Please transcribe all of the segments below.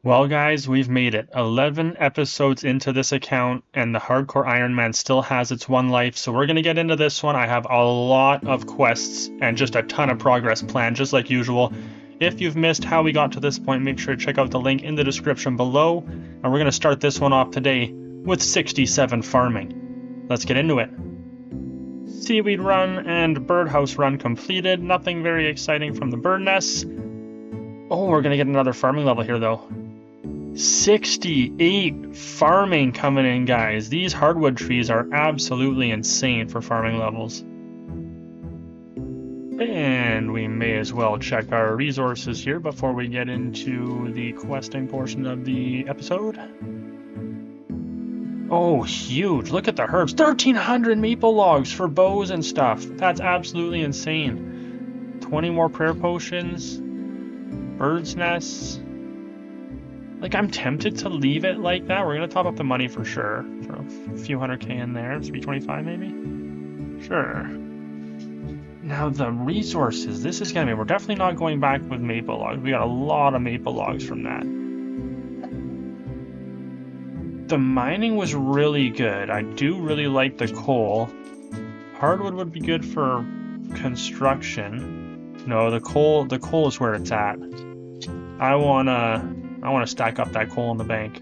Well, guys, we've made it. 11 episodes into this account, and the Hardcore Iron Man still has its one life, so we're going to get into this one. I have a lot of quests and just a ton of progress planned, just like usual. If you've missed how we got to this point, make sure to check out the link in the description below, and we're going to start this one off today with 67 farming. Let's get into it. Seaweed run and birdhouse run completed. Nothing very exciting from the bird nests. Oh, we're going to get another farming level here, though. 68 farming coming in, guys. These hardwood trees are absolutely insane for farming levels. And we may as well check our resources here before we get into the questing portion of the episode. Oh, huge. Look at the herbs. 1,300 maple logs for bows and stuff. That's absolutely insane. 20 more prayer potions. Bird's nests. Like, I'm tempted to leave it like that. We're going to top up the money for sure. For a few 100k in there. 325 maybe? Sure. Now, the resources. This is going to be... We're definitely not going back with maple logs. We got a lot of maple logs from that. The mining was really good. I do really like the coal. Hardwood would be good for construction. No, the coal is where it's at. I wanna stack up that coal in the bank.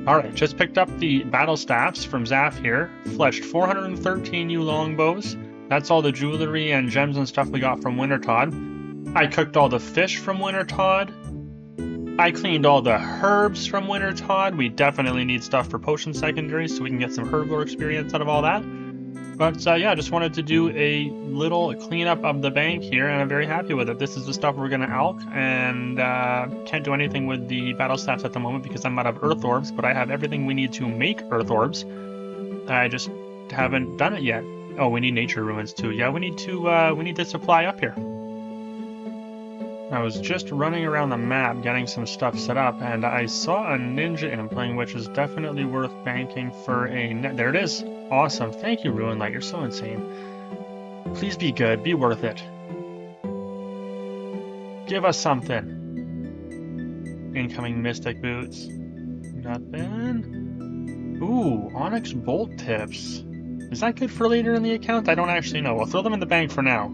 Alright, just picked up the battle staffs from Zaf here. Fletched 413 new longbows. That's all the jewelry and gems and stuff we got from Wintertodd. I cooked all the fish from Wintertodd. I cleaned all the herbs from Wintertodd. We definitely need stuff for potion secondaries so we can get some herb lore experience out of all that. But yeah, I just wanted to do a little cleanup of the bank here, and I'm very happy with it. This is the stuff we're going to alch, and can't do anything with the battle staffs at the moment because I'm out of earth orbs, but I have everything we need to make earth orbs. I just haven't done it yet. Oh, we need nature ruins too. Yeah, we need to supply up here. I was just running around the map getting some stuff set up, and I saw a ninja inkling, which is definitely worth banking for a net. There it is. Awesome. Thank you, Ruin Light. You're so insane. Please be good. Be worth it. Give us something. Incoming Mystic Boots. Nothing. Ooh, Onyx Bolt Tips. Is that good for later in the account? I don't actually know. We'll throw them in the bank for now.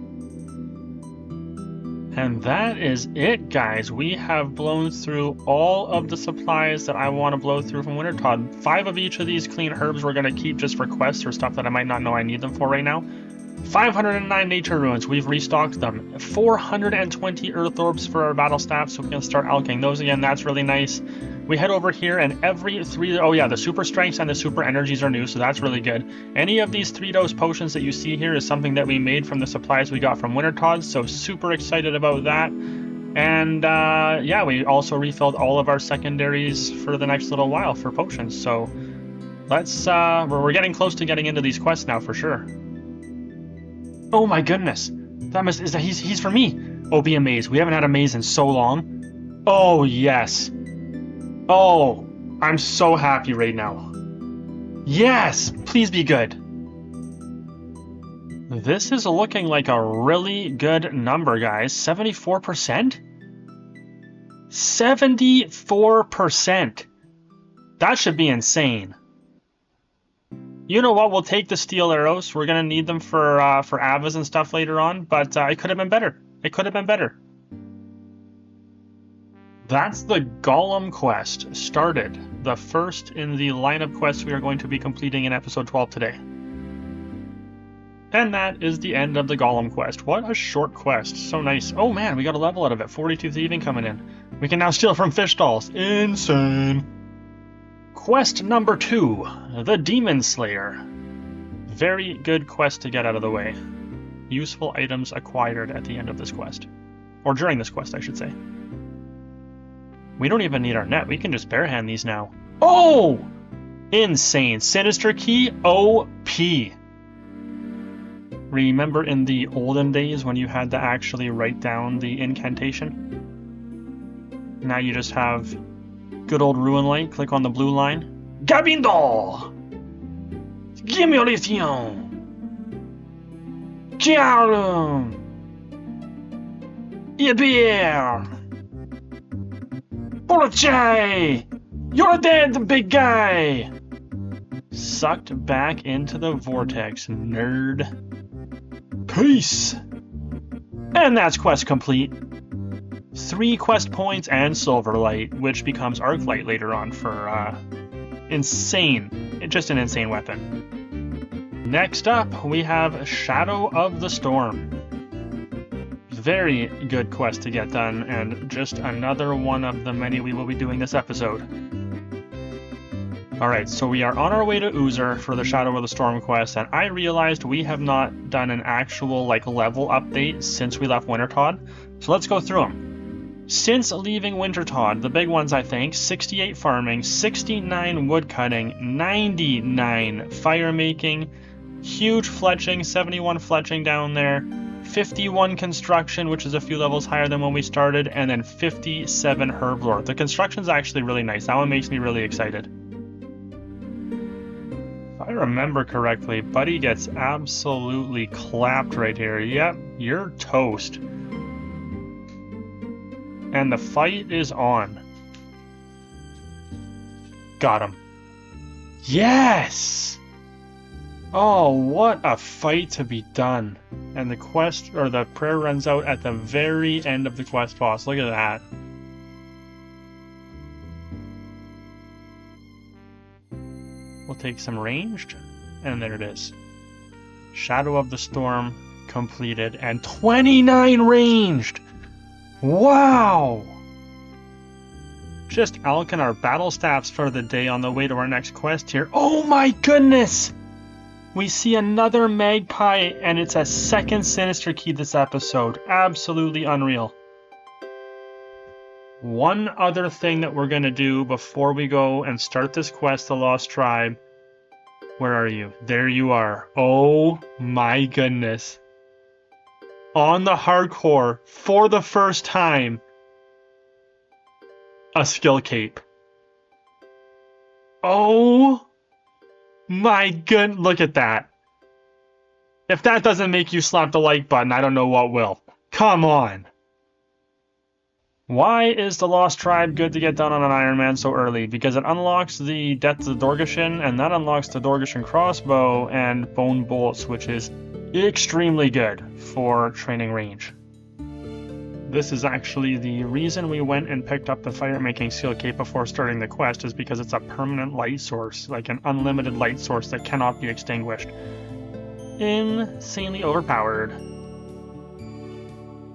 And that is it, guys. We have blown through all of the supplies that I want to blow through from Wintertodd. 5 of each of these clean herbs we're going to keep just for quests or stuff that I might not know I need them for right now. 509 nature ruins. We've restocked them. 420 earth orbs for our battle staff, so we can start alching those again. That's really nice. We head over here, and every 3... Oh yeah, the super strengths and the super energies are new, so that's really good. Any of these 3-dose potions that you see here is something that we made from the supplies we got from Wintertodd, so super excited about that. And yeah, we also refilled all of our secondaries for the next little while for potions, so let's... we're getting close to getting into these quests now for sure. Oh my goodness! He's for me! Oh, be amazed. We haven't had a maze in so long. Oh, yes! Oh, I'm so happy right now. Yes! Please be good. This is looking like a really good number, guys. 74%? 74%! That should be insane. You know what? We'll take the steel arrows. We're gonna need them for Avas and stuff later on, but it could have been better. It could have been better. That's the Golem quest started. The first in the line of quests we are going to be completing in episode 12 today. And that is the end of the Golem quest. What a short quest. So nice. Oh man, we got a level out of it. 42 thieving coming in. We can now steal from fish stalls. Insane. Quest number 2. The Demon Slayer. Very good quest to get out of the way. Useful items acquired at the end of this quest. Or during this quest, I should say. We don't even need our net. We can just barehand these now. Oh! Insane. Sinister Key, OP. Remember in the olden days when you had to actually write down the incantation? Now you just have good old Ruin Light. Click on the blue line. Gabindo! Gemolition! Chiarum! Ibier! Forche! You're dead, big guy! Sucked back into the vortex, nerd. Peace! And that's quest complete. 3 quest points and Silverlight, which becomes Arclight later on for just an insane weapon. Next up, we have Shadow of the Storm. Very good quest to get done, and just another one of the many we will be doing this episode. Alright, so we are on our way to Oozer for the Shadow of the Storm quest, and I realized we have not done an actual level update since we left Wintertodt, so let's go through them. Since leaving Wintertodt, the big ones I think, 68 farming, 69 woodcutting, 99 fire making, huge fletching, 71 fletching down there, 51 construction, which is a few levels higher than when we started, and then 57 herblore. The construction's actually really nice. That one makes me really excited. If I remember correctly, Buddy gets absolutely clapped right here. Yep, you're toast. And the fight is on. Got him. Yes! Oh, what a fight to be done. And the quest, or the prayer runs out at the very end of the quest boss. Look at that. We'll take some ranged, and there it is. Shadow of the Storm completed, and 29 ranged! Wow! Just alking our battle staffs for the day on the way to our next quest here. Oh my goodness! We see another magpie, and it's a second Sinister Key this episode. Absolutely unreal. One other thing that we're going to do before we go and start this quest, The Lost Tribe. Where are you? There you are. Oh my goodness. On the hardcore, for the first time, a skill cape. Oh my good, look at that. If that doesn't make you slap the like button, I don't know what will. Come on. Why is the Lost Tribe good to get done on an Iron Man so early? Because it unlocks the Death of the Dorgeshin, and that unlocks the Dorgeshin crossbow and bone bolts, which is extremely good for training range. This is actually the reason we went and picked up the fire-making skill cape before starting the quest, is because it's a permanent light source, like an unlimited light source that cannot be extinguished. Insanely overpowered.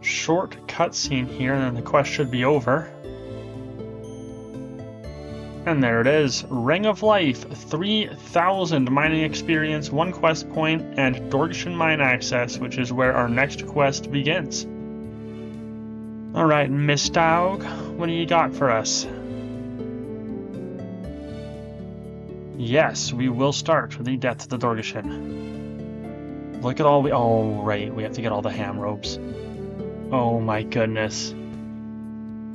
Short cutscene here, and then the quest should be over. And there it is. Ring of Life, 3,000 mining experience, 1 quest point, and Dorgeshin mine access, which is where our next quest begins. Alright, Miss Daug, what do you got for us? Yes, we will start the Death of the Dorgeshin. Look at all we... Oh, right, we have to get all the ham ropes. Oh my goodness.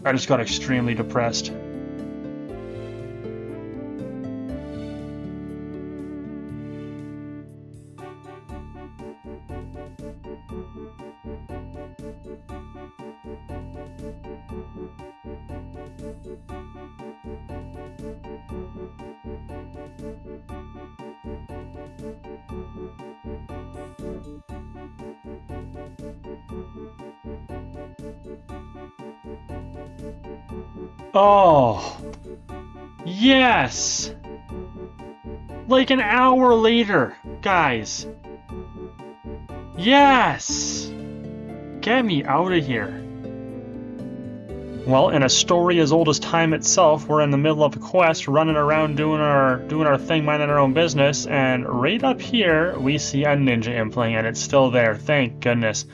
I just got extremely depressed. Oh, yes! Like an hour later, guys. Yes! Get me out of here. Well, in a story as old as time itself, we're in the middle of a quest, running around doing our thing, minding our own business, and right up here we see a ninja implant, and it's still there. Thank goodness.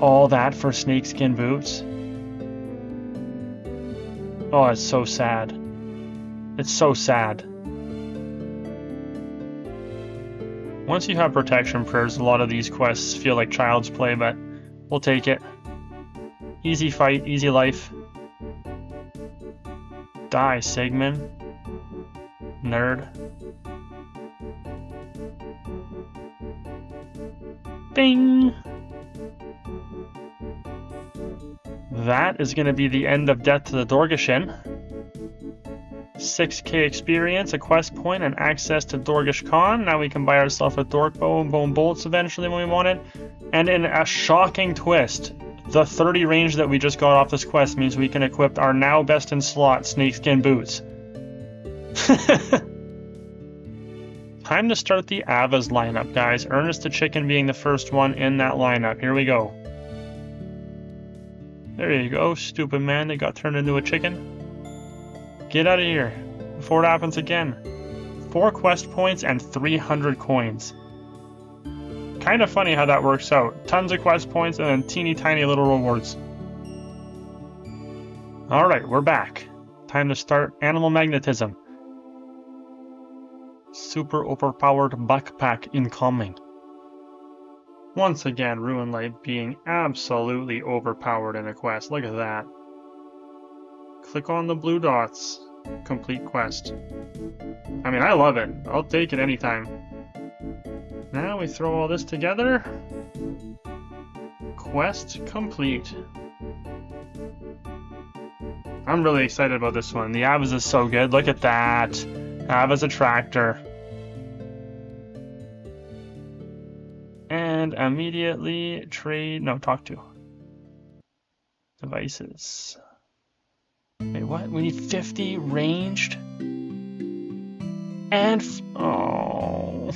All that for snakeskin boots. Oh, it's so sad. It's so sad. Once you have protection prayers, a lot of these quests feel like child's play, but we'll take it. Easy fight, easy life. Die, Sigmund. Nerd. Ding! That is going to be the end of Death to the Dorgeshin. 6k experience, a quest point, and access to Dorgish Khan. Now we can buy ourselves a Dork Bow and Bone Bolts eventually when we want it. And in a shocking twist, the 30 range that we just got off this quest means we can equip our now best in slot snakeskin boots. Time to start the Ava's lineup, guys. Ernest the Chicken being the first one in that lineup. Here we go. There you go, stupid man that got turned into a chicken. Get out of here before it happens again. 4 quest points and 300 coins. Kind of funny how that works out. Tons of quest points and then teeny tiny little rewards. Alright, we're back. Time to start Animal Magnetism. Super overpowered backpack incoming. Once again, Ruin Light being absolutely overpowered in a quest. Look at that. Click on the blue dots. Complete quest. I mean, I love it. I'll take it anytime. Now we throw all this together. Quest complete. I'm really excited about this one. The Avas is so good. Look at that. Ava's a tractor. And immediately trade... No, talk to. Devices. Wait, what? We need 50 ranged? And... Oh...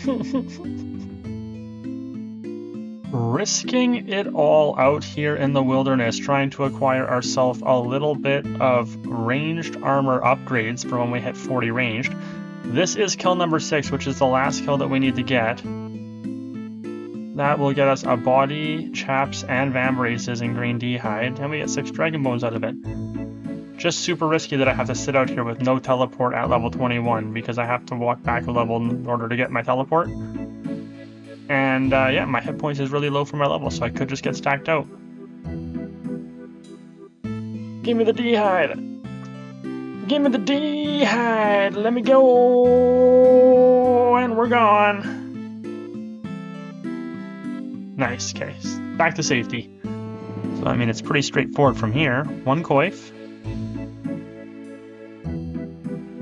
Risking it all out here in the wilderness, trying to acquire ourselves a little bit of ranged armor upgrades for when we hit 40 ranged. This is kill number 6, which is the last kill that we need to get. That will get us a body, chaps, and vambraces in green D-hide, and we get 6 dragon bones out of it. Just super risky that I have to sit out here with no teleport at level 21, because I have to walk back a level in order to get my teleport. And yeah, my hit points is really low for my level, so I could just get stacked out. Give me the D-hide! Give me the D-hide! Let me go! And we're gone! Nice, okay. Back to safety. So, I mean, it's pretty straightforward from here. 1 coif.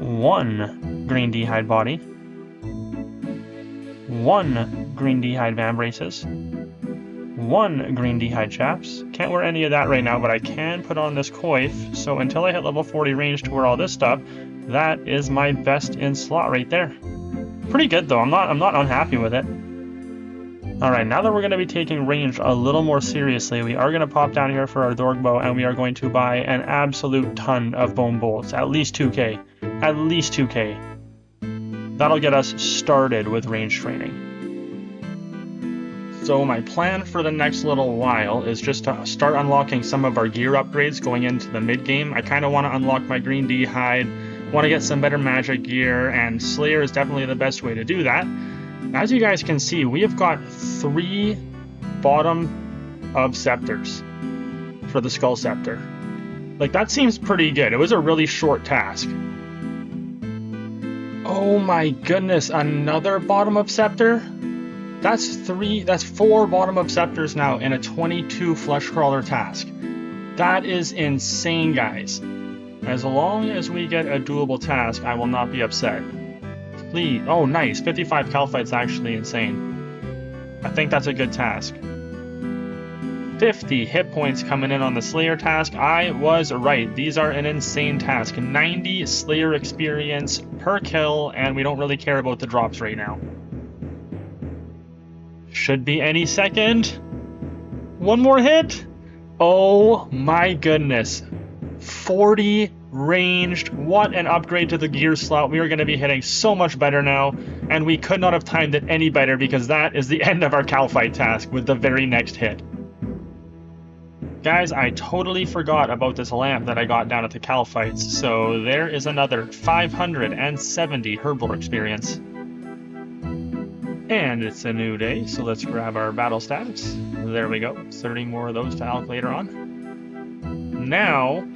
1 green D-hide body. 1 green D-hide vambraces. 1 green D-hide chaps. Can't wear any of that right now, but I can put on this coif. So until I hit level 40 range to wear all this stuff, that is my best in slot right there. Pretty good though. I'm not unhappy with it. Alright, now that we're going to be taking range a little more seriously, we are going to pop down here for our Dorg Bow, and we are going to buy an absolute ton of Bone Bolts. At least 2k. At least 2k. That'll get us started with range training. So my plan for the next little while is just to start unlocking some of our gear upgrades going into the mid-game. I kind of want to unlock my green D-hide, want to get some better magic gear, and Slayer is definitely the best way to do that. As you guys can see, we have got 3 bottom of scepters for the Skull Scepter. Like, that seems pretty good. It was a really short task. Oh my goodness, another bottom of scepter? That's 4 bottom of scepters now in a 22 flesh crawler task. That is insane, guys. As long as we get a doable task, I will not be upset. Please. Oh, nice. 55 Calphite's actually insane. I think that's a good task. 50 hit points coming in on the Slayer task. I was right. These are an insane task. 90 Slayer experience per kill, and we don't really care about the drops right now. Should be any second. 1 more hit. Oh my goodness. 40 ranged. What an upgrade to the gear slot. We are going to be hitting so much better now, and we could not have timed it any better because that is the end of our Calphite task with the very next hit. Guys, I totally forgot about this lamp that I got down at the Calphites, so there is another 570 Herblore experience. And it's a new day, so let's grab our battle stats. There we go, 30 more of those to alloc later on. Now,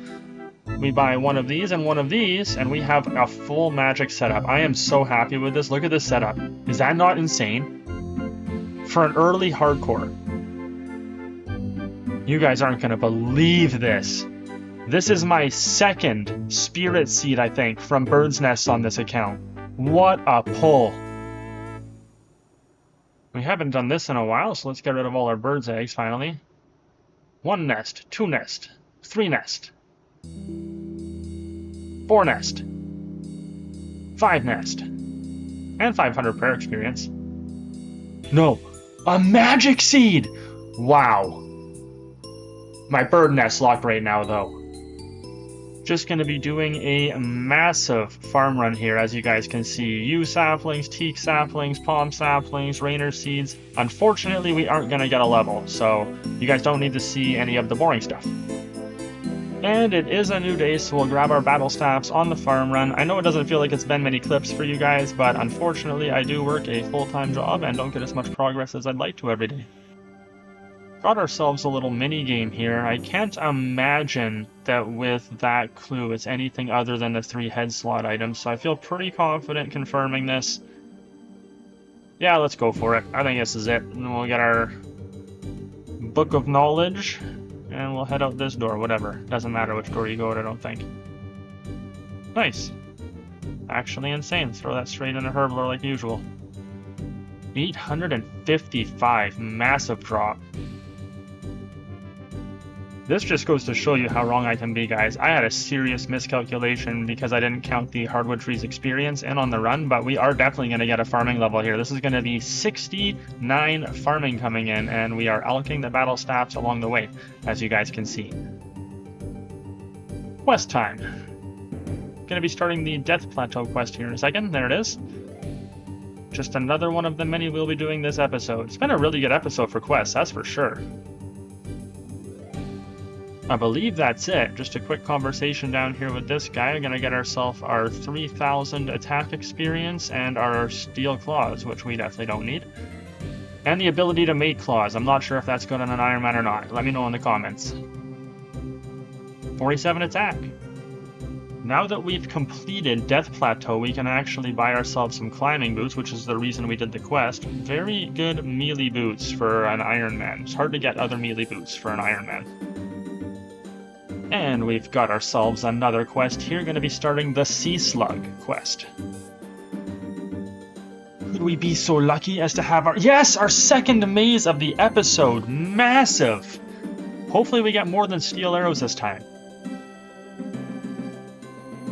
we buy 1 of these and 1 of these, and we have a full magic setup. I am so happy with this. Look at this setup. Is that not insane? For an early hardcore. You guys aren't going to believe this. This is my second spirit seed, I think, from Bird's Nest on this account. What a pull. We haven't done this in a while, so let's get rid of all our bird's eggs finally. 1 nest, 2 nest, 3 nest, 4 nest, 5 nest, and 500 prayer experience. No, a magic seed! Wow. My bird nest locked right now, though. Just going to be doing a massive farm run here, as you guys can see. Yew saplings, teak saplings, palm saplings, rainer seeds. Unfortunately, we aren't going to get a level, so you guys don't need to see any of the boring stuff. And it is a new day, so we'll grab our battle staffs on the farm run. I know it doesn't feel like it's been many clips for you guys, but unfortunately I do work a full-time job and don't get as much progress as I'd like to every day. Got ourselves a little mini game here. I can't imagine that with that clue it's anything other than the 3 head slot items, so I feel pretty confident confirming this. Yeah, let's go for it. I think this is it. And we'll get our book of knowledge, and we'll head out this door, whatever. Doesn't matter which door you go out, I don't think. Nice. Actually insane. Throw that straight in a herbler like usual. 855. Massive drop. This just goes to show you how wrong I can be, guys. I had a serious miscalculation because I didn't count the hardwood trees experience in on the run, but we are definitely going to get a farming level here. This is going to be 69 farming coming in, and we are allocating the battle staffs along the way, as you guys can see. Quest time. Going to be starting the Death Plateau quest here in a second. There it is. Just another one of the many we'll be doing this episode. It's been a really good episode for quests, that's for sure. I believe that's it. Just a quick conversation down here with this guy. We're going to get ourselves our 3000 attack experience and our steel claws, which we definitely don't need. And the ability to make claws. I'm not sure if that's good on an Iron Man or not. Let me know in the comments. 47 attack. Now that we've completed Death Plateau, we can actually buy ourselves some climbing boots, which is the reason we did the quest. Very good melee boots for an Iron Man. It's hard to get other melee boots for an Iron Man. And we've got ourselves another quest here, going to be starting the Sea Slug quest. Could we be so lucky as to have our... Yes! Our second maze of the episode! Massive! Hopefully we get more than steel arrows this time.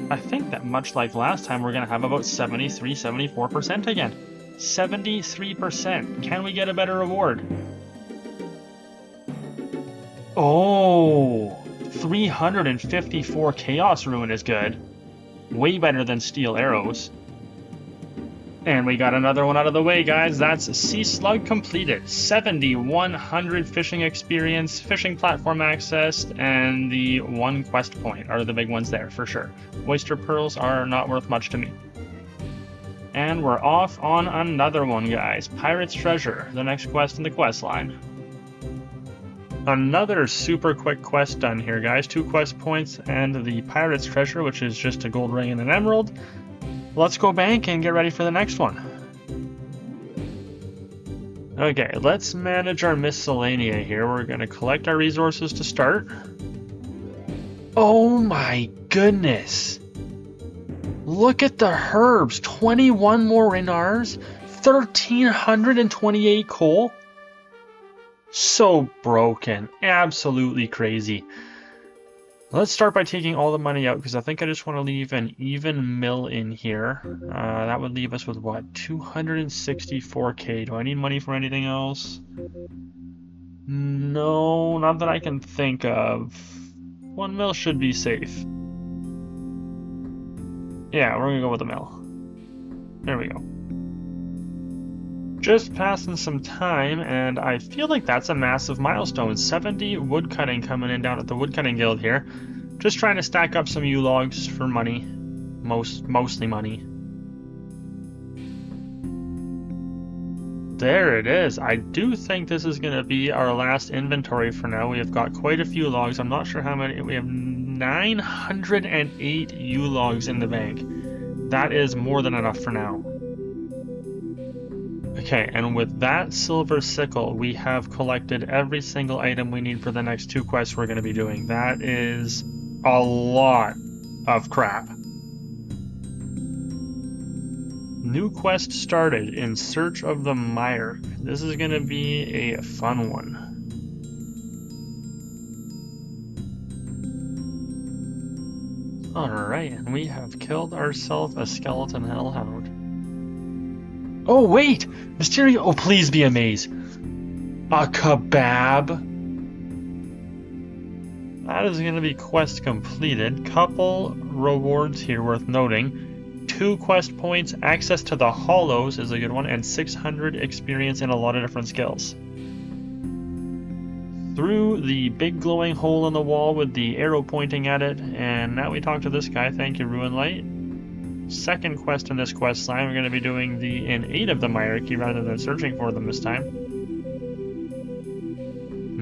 I think that much like last time, we're going to have about 73-74% again. 73%. Can we get a better reward? Oh... 354 Chaos Ruin is good. Way better than Steel Arrows. And we got another one out of the way, guys. That's Sea Slug completed. 7100 fishing experience, fishing platform access, and the 1 quest point are the big ones there, for sure. Oyster Pearls are not worth much to me. And we're off on another one, guys. Pirate's Treasure, the next quest in the quest line. Another super quick quest done here, guys. 2 quest points and the Pirate's Treasure, which is just a gold ring and an emerald. Let's go bank and get ready for the next one. Okay, let's manage our miscellanea here. We're going to collect our resources to start. Oh my goodness. Look at the herbs. 21 more Renars. 1,328 coal. So broken. Absolutely crazy. Let's start by taking all the money out, because I think I just want to leave an even mill in here. That would leave us with, what, 264k. Do I need money for anything else? No, not that I can think of. 1 mill should be safe. Yeah, we're going to go with a mill. There we go. Just passing some time, and I feel like that's a massive milestone. 70 woodcutting coming in down at the woodcutting guild here. Just trying to stack up some yew logs for money. Mostly money. There it is. I do think this is going to be our last inventory for now. We have got quite a few logs. I'm not sure how many. We have 908 yew logs in the bank. That is more than enough for now. Okay, and with that silver sickle, we have collected every single item we need for the next 2 quests we're going to be doing. That is a lot of crap. New quest started, in search of the mire. This is gonna be a fun one. Alright, and we have killed ourselves a skeleton hellhound. Oh wait! Mysterio! Oh, please be a maze. A kebab? That is going to be quest completed. Couple rewards here worth noting. 2 quest points, access to the hollows is a good one, and 600 experience in a lot of different skills. Through the big glowing hole in the wall with the arrow pointing at it, and now we talk to this guy. Thank you, Ruin Light. Second quest in this quest line, we're going to be doing the in aid of the hierarchy rather than searching for them this time.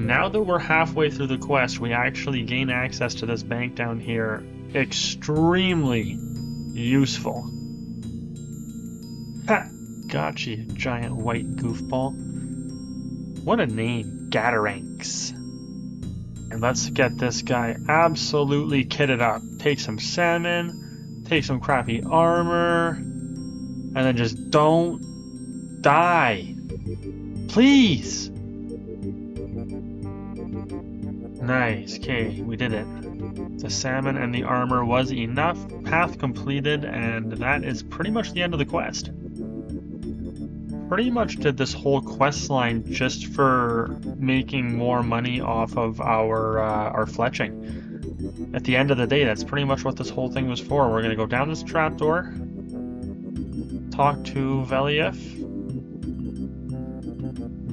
Now that we're halfway through the quest, we actually gain access to this bank down here. Extremely useful. Ha! Gotcha, you giant white goofball. What a name, Gataranx. And let's get this guy absolutely kitted up. Take some salmon, take some crappy armor, and then just don't die. Please! Nice, okay, we did it. The salmon and the armor was enough, path completed, and that is pretty much the end of the quest. Pretty much did this whole quest line just for making more money off of our fletching. At the end of the day, that's pretty much what this whole thing was for. We're gonna go down this trapdoor, talk to Velief,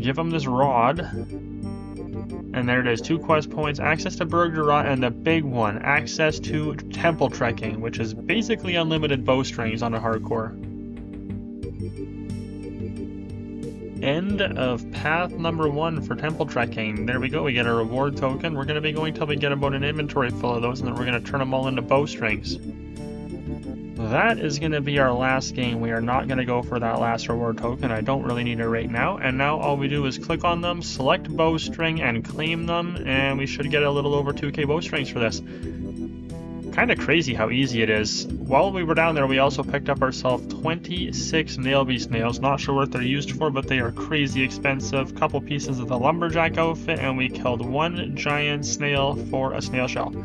give him this rod, and there it is, 2 quest points, access to Bergerath, and the big one, access to temple trekking, which is basically unlimited bowstrings on a hardcore. End of path number 1 for temple trekking. There we go, we get a reward token. We're going to be going till we get about an inventory full of those, and then we're going to turn them all into bowstrings. That is going to be our last game. We are not going to go for that last reward token. I don't really need it right now. And now all we do is click on them, select bowstring, and claim them, and we should get a little over 2k bowstrings for this. Kind of crazy how easy it is. While we were down there, we also picked up ourselves 26 nail beast nails. Not sure what they're used for, but they are crazy expensive. Couple pieces of the lumberjack outfit, and we killed 1 giant snail for a snail shell.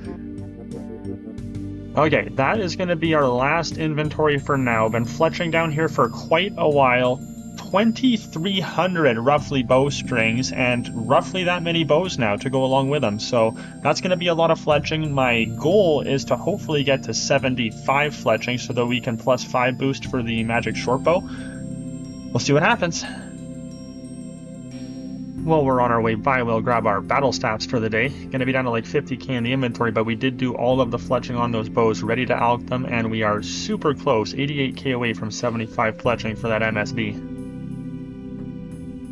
Okay, that is going to be our last inventory for now. Been fletching down here for quite a while. 2,300 roughly bowstrings, and roughly that many bows now to go along with them. So that's going to be a lot of fletching. My goal is to hopefully get to 75 fletching so that we can plus 5 boost for the magic short bow. We'll see what happens. While we're on our way by, we'll grab our battle staffs for the day. Gonna be down to like 50k in the inventory, but we did do all of the fletching on those bows, ready to alch them, and we are super close, 88k away from 75 fletching for that MSB.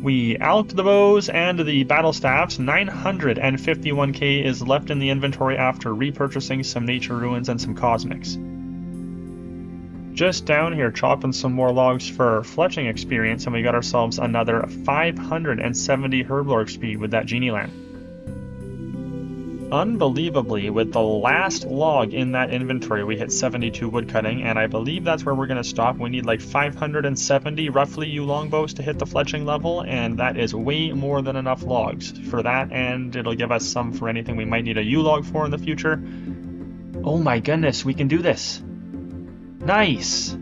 We alched the bows and the battle staffs. 951k is left in the inventory after repurchasing some nature ruins and some cosmics. Just down here chopping some more logs for fletching experience, and we got ourselves another 570 herblore speed with that genie lamp. Unbelievably, with the last log in that inventory, we hit 72 woodcutting, and I believe that's where we're going to stop. We need like 570 roughly yew longbows to hit the fletching level, and that is way more than enough logs for that, and it'll give us some for anything we might need a yew log for in the future. Oh my goodness, we can do this! Nice!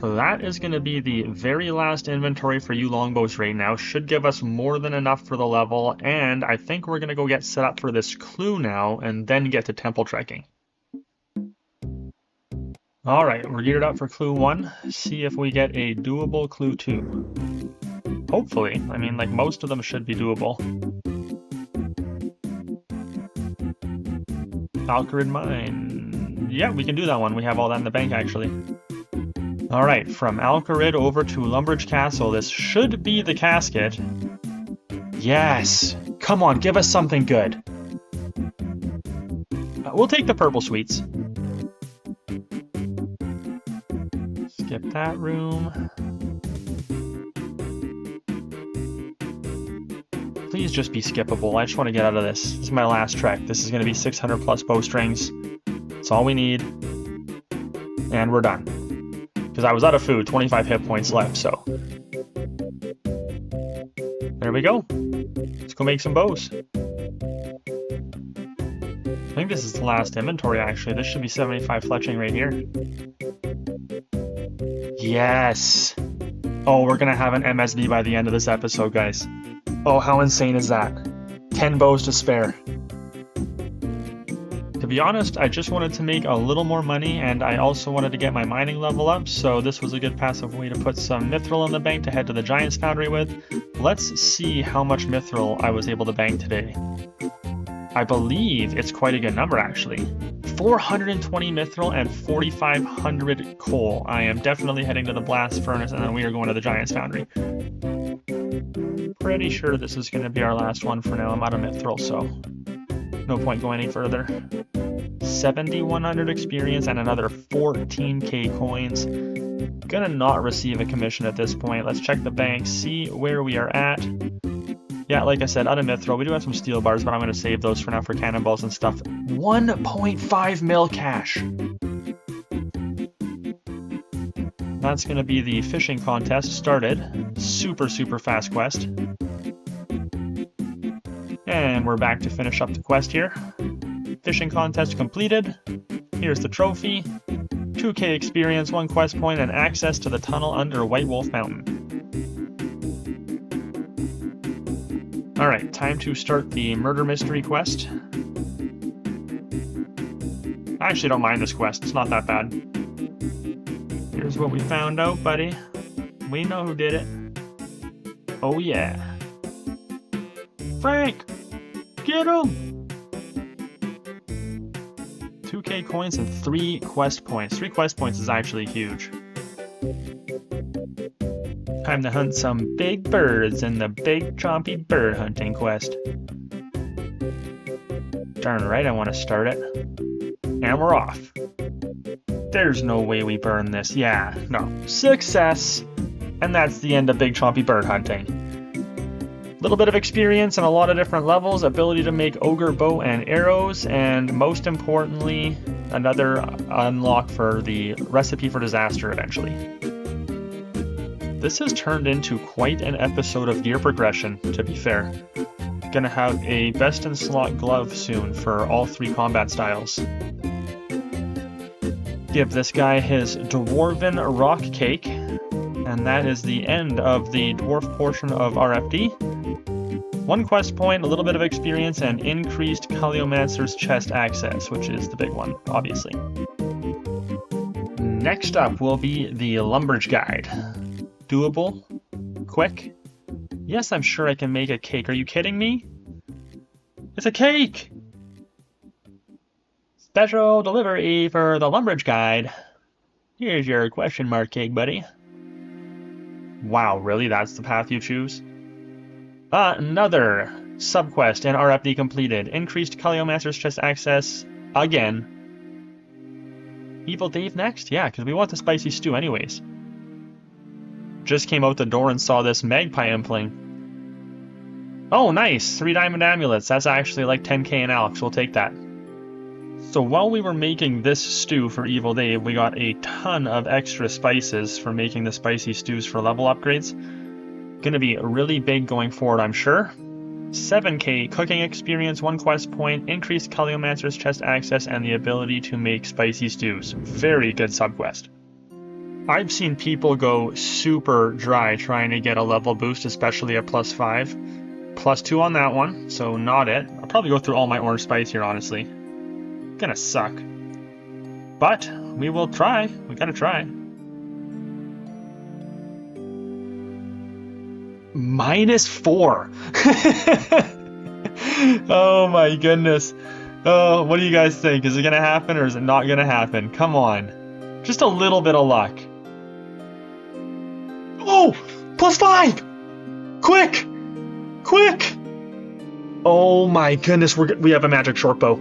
So that is going to be the very last inventory for yew longbows right now. Should give us more than enough for the level, and I think we're going to go get set up for this clue now, and then get to temple trekking. Alright, we're geared up for clue 1. See if we get a doable clue 2. Hopefully. I mean, like, most of them should be doable. Valkyrid Mine. Yeah, we can do that one. We have all that in the bank, actually. Alright, from Alcarid over to Lumbridge Castle. This should be the casket. Yes! Come on, give us something good. We'll take the purple sweets. Skip that room. Please just be skippable. I just want to get out of this. This is my last trek. This is going to be 600 plus bowstrings. That's all we need. And we're done. Because I was out of food, 25 hit points left, so. There we go. Let's go make some bows. I think this is the last inventory, actually. This should be 75 fletching right here. Yes! Oh, we're gonna have an MSB by the end of this episode, guys. Oh, how insane is that? 10 bows to spare. To be honest, I just wanted to make a little more money, and I also wanted to get my mining level up, so this was a good passive way to put some mithril in the bank to head to the Giant's Foundry with. Let's see how much mithril I was able to bank today. I believe it's quite a good number, actually. 420 mithril and 4,500 coal. I am definitely heading to the blast furnace, and then we are going to the Giant's Foundry. Pretty sure this is going to be our last one for now. I'm out of mithril, so no point going any further. 7,100 experience and another 14k coins. Gonna not receive a commission at this point. Let's check the bank, see where we are at. Yeah, like I said, out of mithril. We do have some steel bars, but I'm going to save those for now for cannonballs and stuff. 1.5 mil cash. That's going to be the fishing contest started. Super, super fast quest. And we're back to finish up the quest here. Fishing contest completed. Here's the trophy. 2k experience, 1 quest point, and access to the tunnel under White Wolf Mountain. Alright, time to start the murder mystery quest. I actually don't mind this quest, it's not that bad. Here's what we found out, buddy. We know who did it. Oh yeah. Frank! Get him! 2k coins and 3 quest points. 3 quest points is actually huge. Time to hunt some big birds in the big chompy bird hunting quest. Darn right, I want to start it. And we're off. There's no way we burn this. Yeah, no. Success! And that's the end of big chompy bird hunting. Little bit of experience and a lot of different levels, ability to make ogre bow and arrows, and most importantly, another unlock for the recipe for disaster eventually. This has turned into quite an episode of gear progression, to be fair. Gonna have a best in slot glove soon for all 3 combat styles. Give this guy his dwarven rock cake, and that is the end of the dwarf portion of RFD. 1 quest point, a little bit of experience, and increased Calliomancer's chest access, which is the big one, obviously. Next up will be the Lumberj Guide. Doable, quick. Yes, I'm sure I can make a cake. Are you kidding me? It's a cake! Special delivery for the Lumberj Guide. Here's your question mark cake, buddy. Wow, really? That's the path you choose? Another subquest and RFD completed. Increased Calliomancer's chest access again. Evil Dave next? Yeah, because we want the spicy stew anyways. Just came out the door and saw this magpie impling. Oh, nice! 3 diamond amulets. That's actually like 10k in Alex. We'll take that. So while we were making this stew for Evil Dave, we got a ton of extra spices for making the spicy stews for level upgrades. Gonna be really big going forward, I'm sure. 7k cooking experience, 1 quest point, increased Calliomancer's chest access, and the ability to make spicy stews. Very good subquest. I've seen people go super dry trying to get a level boost, especially at +5. +2 on that one, so not it. I'll probably go through all my orange spice here, honestly. Gonna suck. But we will try. We gotta try. -4. Oh my goodness. Oh, what do you guys think? Is it gonna happen or is it not gonna happen? Come on. Just a little bit of luck. Oh! +5! Quick! Quick! Oh my goodness, we have a magic short bow.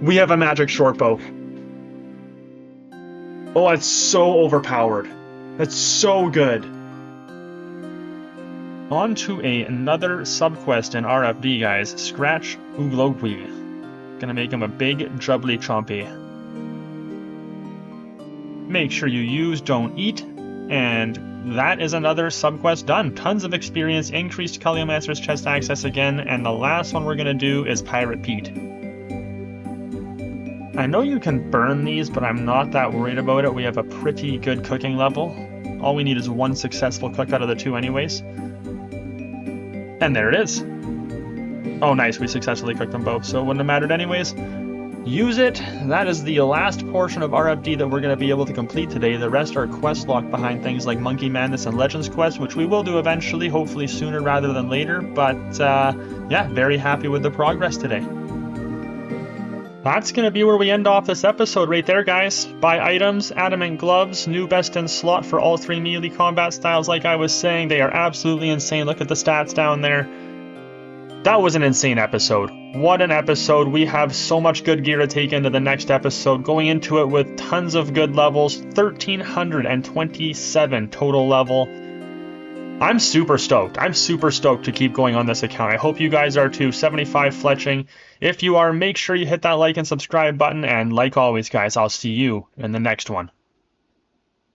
We have a magic short bow. Oh, it's so overpowered. That's so good. On to another subquest in RFD, guys. Scratch Uglogwi. Gonna make him a big jubbly chompy. Make sure you use, don't eat, and that is another subquest done. Tons of experience, increased Culiomancer's chest access again, and the last one we're gonna do is Pirate Pete. I know you can burn these, but I'm not that worried about it. We have a pretty good cooking level. All we need is one successful cook out of the two anyways. And there it is. Oh nice, we successfully cooked them both, so it wouldn't have mattered anyways. Use it. That is the last portion of RFD that we're going to be able to complete today. The rest are quest locked behind things like Monkey Madness and Legends Quest, which we will do eventually, hopefully sooner rather than later. But yeah, very happy with the progress today. That's going to be where we end off this episode right there, guys. Buy items, adamant gloves, new best in slot for all 3 melee combat styles. Like I was saying, they are absolutely insane. Look at the stats down there. That was an insane episode. What an episode. We have so much good gear to take into the next episode. Going into it with tons of good levels. 1,327 total level. I'm super stoked. I'm super stoked to keep going on this account. I hope you guys are too. 75 fletching. If you are, make sure you hit that like and subscribe button. And like always, guys, I'll see you in the next one.